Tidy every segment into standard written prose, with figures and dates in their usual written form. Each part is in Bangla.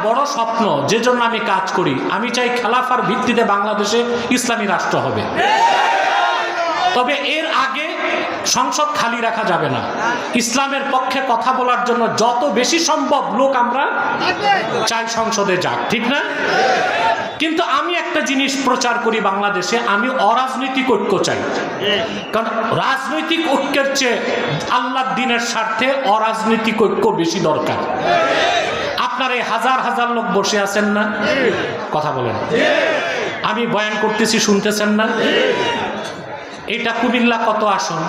বড় স্বপ্ন, যে জন্য আমি কাজ করি। আমি চাই খেলাফার ভিত্তিতে বাংলাদেশে ইসলামী রাষ্ট্র হবে। তবে এর আগে সংসদ খালি রাখা যাবে না। ইসলামের পক্ষে কথা বলার জন্য যত বেশি সম্ভব লোক আমরা চাই সংসদে যাক, ঠিক না? কিন্তু আমি একটা জিনিস প্রচার করি বাংলাদেশে, আমি অরাজনৈতিক ঐক্য চাই। কারণ রাজনৈতিক ঐক্যের চেয়ে আল্লাহর দ্বীনের স্বার্থে অরাজনৈতিক ঐক্য বেশি দরকার। আপনার এই হাজার হাজার লোক বসে আছেন না, কথা বলেন, আমি বয়ান করতেছি, শুনতেছেন না? এটা কুমিল্লা কত আসন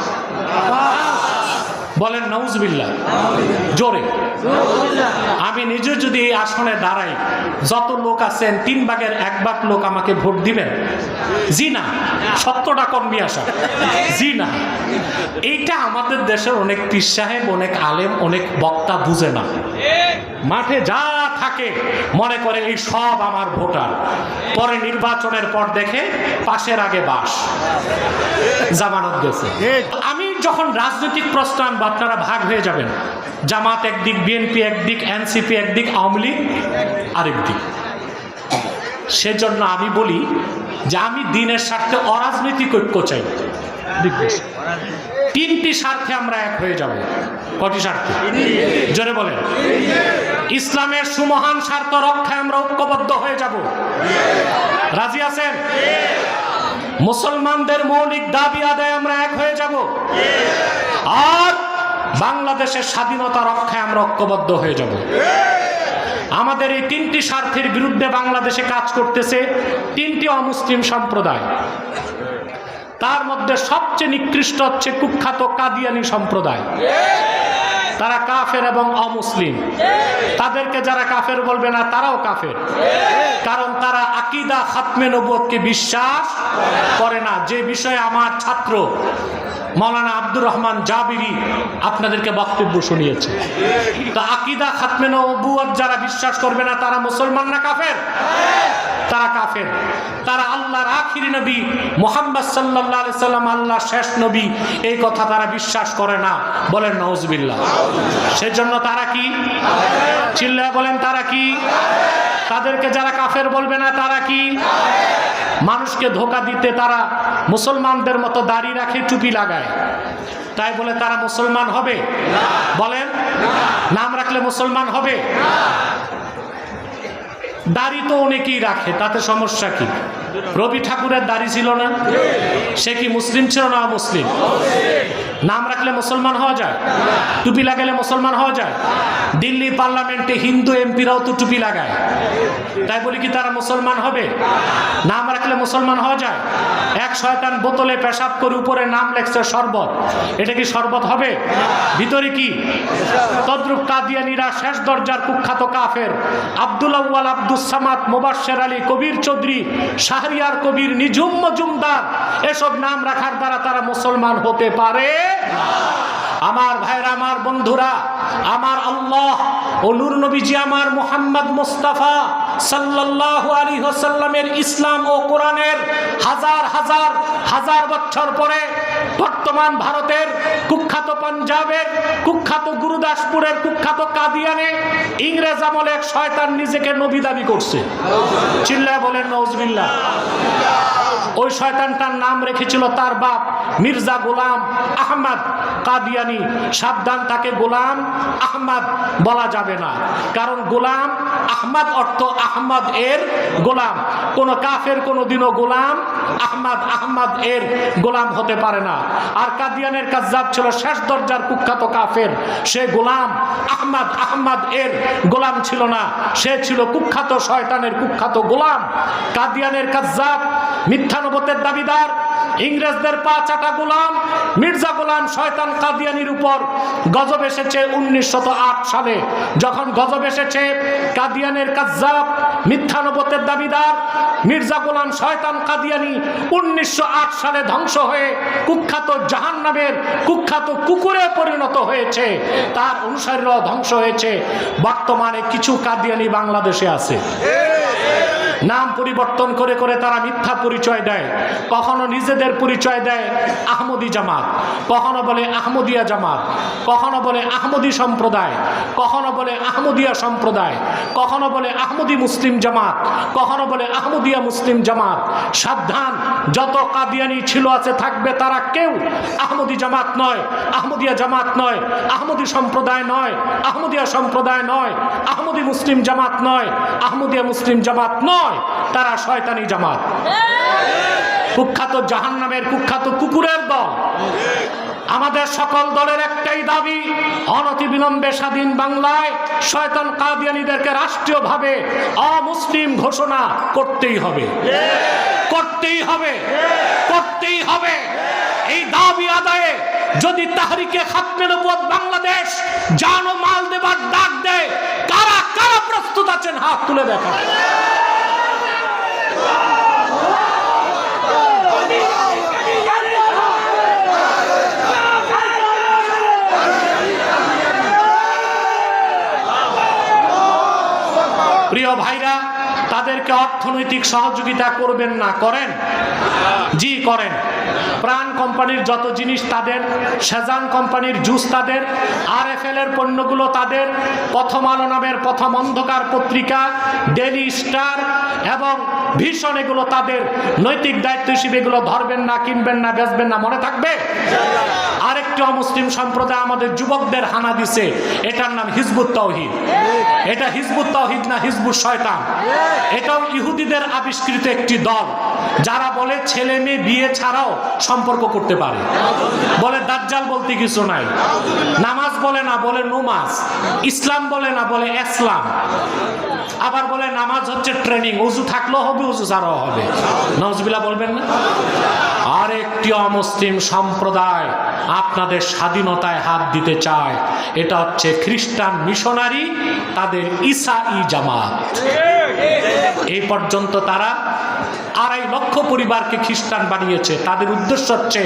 বলেন? নাউজুবিল্লাহ, জোরে। আমি নিজে যদি এই আসনে দাঁড়াই, যত লোক আছেন 3/1 লোক আমাকে ভোট দিবেন? জি না। 70টা কর্মী আসা, জি না। এইটা আমাদের দেশের অনেক পীর সাহেব, অনেক আলেম, অনেক বক্তা বুঝে না। মাঠে যা থাকে মনে করে এই সব আমার ভোটার, পরে নির্বাচনের পর দেখে পাশের আগে বাস জামানত গেছে। আমি যখন রাজনৈতিক প্রশ্ন আনবো, আপনারা ভাগ হয়ে যাবেন। জামাত একদিক, বিএনপি একদিক, এনসিপি একদিক, আওয়ামী লীগ আরেক দিক। সেজন্য আমি বলি যে আমি দ্বীনের স্বার্থে অরাজনৈতিক ঐক্য চাই। তিনটি স্বার্থে আমরা এক হয়ে যাব। কটি স্বার্থে? জোরে বলেন। ইসলামের সুমহান স্বার্থ রক্ষায় আমরা ঐক্যবদ্ধ হয়ে যাব। রাজি আছেন? মুসলমানদের মৌলিক দাবি আদায় আমরা এক হয়ে যাব। আর বাংলাদেশের স্বাধীনতা রক্ষায় আমরা ঐক্যবদ্ধ হয়ে যাব। আমাদের এই তিনটি স্বার্থের বিরুদ্ধে বাংলাদেশে কাজ করতেছে তিনটি অমুসলিম সম্প্রদায়। তার মধ্যে সবচেয়ে নিকৃষ্ট হচ্ছে কুখ্যাত কাদিয়ানি সম্প্রদায়। তারা কাফের এবং অমুসলিম। তাদেরকে যারা কাফের বলবে না, তারাও কাফের। কারণ তারা আকীদা খাতমে নবুয়তকে বিশ্বাস করে না, যে বিষয়ে আমার ছাত্র মাওলানা আব্দুর রহমান জাবিরি আপনাদেরকে বক্তব্য শুনিয়েছে। তো আকীদা খাতমে নবুয়ত যারা বিশ্বাস করবে না, তারা মুসলমান না কাফের? তারা কাফের। তারা আল্লাহর আখিরি নবী মুহাম্মদ সাল্লাল্লাহু আলাইহি সাল্লাম আল্লাহর শেষ নবী, এই কথা তারা বিশ্বাস করে না। বলেন নাউজুবিল্লাহ। সেজন্য তারা কি? চিল্লায় বলেন, তারা কি? তাদেরকে যারা কাফের বলবে না, তারা কি? মানুষকে ধোঁকা দিতে তারা মুসলমানদের মতো দাড়ি রাখে, টুপি লাগায়। তাই বলে তারা মুসলমান হবে? বলেন। নাম রাখলে মুসলমান হবে? দাড়ি তো অনেকেই রাখে, তাতে সমস্যা কি? রবি ঠাকুরের দাড়ি ছিল না? সে কি মুসলিম ছিল না অমুসলিম? নাম রাখলে মুসলমান হওয়া যায়? টুপি লাগালে মুসলমান হওয়া যায়? দিল্লি পার্লামেন্টে হিন্দু এমপিরাও তো টুপি লাগায়। তাই বলি কি তারা মুসলমান হবে? নাম রাখলে মুসলমান হওয়া যায়? এক শয়তান বোতলে পেশাব করে উপরে নাম লেখছে শরবত, এটা কি শরবত হবে? ভিতরে কি? তদ্রুপ কাদিয়ানীরা শেষ দরজার কুখ্যাত কাফের আব্দুল আউয়াল, আব্দুস সামাদ, মুবাশশির আলী, কবির চৌধুরী, শাহরিয়ার কবির, নিঝুম মজুমদার, এসব নাম রাখার দ্বারা তারা মুসলমান হতে পারে। আমার ভাইরা, আমার বন্ধুরা, আমার আল্লাহ ও নূর নবীজি আমার মুহাম্মদ মুস্তাফা সাল্লাল্লাহু আলাইহি ওয়াসাল্লামের ইসলাম ও কোরআনের হাজার হাজার হাজার বছর পরে বর্তমান ভারতের কুখ্যাত পাঞ্জাবের কুখ্যাত গুরুদাসপুরের কুখ্যাত কাদিয়ানে ইংরেজ আমলে এক শয়তান নিজেকে নবী দাবি করছে। চিল্লায় বলেন নাউজুবিল্লাহ। ওই শয়তানটার নাম রেখেছিল তার বাপ মির্জা গোলাম আহমদ কাদিয়ানি। সাবধান, তাকে গোলাম আহমদ বলা যাবে না, কারণ গোলাম আহমদ অর্থ আহমদ এর গোলাম। কোন কাফের কোনদিনও গোলাম আহমদ এর গোলাম হতে পারে না। আর কাদিয়ানের কাজ্জাব ছিল শেষ দরজার কুখ্যাত কাফের, সে গোলাম আহমদ এর গোলাম ছিল না, সে ছিল কুখ্যাত শয়তানের কুখ্যাত গোলাম। কাদিয়ানের কাজ্জাব, মিথ্যানবুয়তের দাবিদার, ইংরেজদের পা চাটা গোলাম মির্জা গোলাম শয়তান কাদিয়ানির উপর গজব এসেছে 1908 সালে। যখন গজব এসেছে, কাদিয়ানের কাজ্জাব, মিথ্যানবুয়তের দাবিদার মির্জা গোলাম শয়তান কাদিয়ানি 1908 সালে ধ্বংস হয়ে কুখ্যাত জাহান্নামের কুখ্যাত কুকুরে পরিণত হয়েছে। তার অনুসারীরাও ধ্বংস হয়েছে। বর্তমানে কিছু কাদিয়ানি বাংলাদেশে আছে। নাম পরিবর্তন করে করে তারা মিথ্যা পরিচয় দেয়। কখনো নিজেদের পরিচয় দেয় আহমদী জামাত, কখনো বলে আহমদিয়া জামাত, কখনো বলে আহমদী সম্প্রদায়, কখনো বলে আহমদিয়া সম্প্রদায়, কখনো বলে আহমদী মুসলিম জামাত, কখনো বলে আহমদিয়া মুসলিম জামাত। সাবধান, যত কাদিয়ানি ছিল আছে থাকবে, তারা কেউ আহমদী জামাত নয়, আহমদিয়া জামাত নয়, আহমদী সম্প্রদায় নয়, আহমদিয়া সম্প্রদায় নয়, আহমদী মুসলিম জামাত নয়, আহমদিয়া মুসলিম জামাত নয়, তারা শয়তানি জামাত, কুখ্যাত জাহান্নামের কুখ্যাত কুকুরের দল। আমাদের সকল দলের একটাই দাবি, অনতিবিলম্বে স্বাধীন বাংলায় শয়তান কাদিয়ানীদেরকে রাষ্ট্রীয়ভাবে অমুসলিম ঘোষণা করতেই হবে, করতেই হবে, করতেই হবে। এই দাবি আদায়ে যদি তাহরিকে খাতমে নবুয়ত বাংলাদেশ জান ও মাল দেবার ডাক দেয়, কারা কারা প্রস্তুত আছেন হাত তুলে দেখান। প্রিয় ভাইরা, তাদেরকে অর্থনৈতিক সহযোগিতা করবেন না? করেন, জি করেন। প্রাণ কোম্পানির যত জিনিস তাদের, সেজান কোম্পানির জুস তাদের, RFL এর পণ্যগুলো তাদের, প্রথম আলো নামের প্রথম অন্ধকার পত্রিকা, ডেইলি স্টার এবং ভীষণ, এগুলো তাদের। নৈতিক দায়িত্ব হিসেবে এগুলো ধরবেন না, কিনবেন না, বেচবেন না, মনে থাকবে। আরেকটি অমুসলিম সম্প্রদায় আমাদের যুবকদের হানা দিছে, এটার নাম হিজবুত তাওহীদ। এটা হিজবুত তাওহীদ না, হিজবুত শয়তান। এটাও ইহুদিদের আবিষ্কৃত একটি দল, যারা বলে ছেলে মেয়ে বিয়ে ছাড়াও সম্পর্ক করতে পারে, বলে দাজ্জাল বলতে কিছু নাই, নামাজ বলে না, বলে নুমাজ, ইসলাম বলে না, বলে ইসলাম, আবার বলে নামাজ হচ্ছে ট্রেনিং, উজু থাকলেও হবে, উজু ছাড়াও হবে। নাউজুবিল্লাহ বলবেন না? আরেকটি অমুসলিম সম্প্রদায় আপনাদের স্বাধীনতায় হাত দিতে চায়, এটা হচ্ছে খ্রিস্টান মিশনারি, তাদের ঈসাই জামাত। এই পর্যন্ত তারা 2.5 লক্ষ পরিবারকে খ্রিস্টান বানিয়েছে। তাদের উদ্দেশ্য হচ্ছে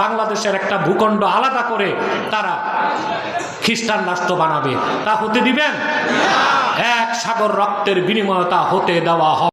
বাংলাদেশের একটা ভূখণ্ড আলাদা করে তারা খ্রিস্টান রাষ্ট্র বানাবে। তা হতে দিবেন? এক সাগর রক্তের বিনিময়ে তা হতে দেওয়া হবে।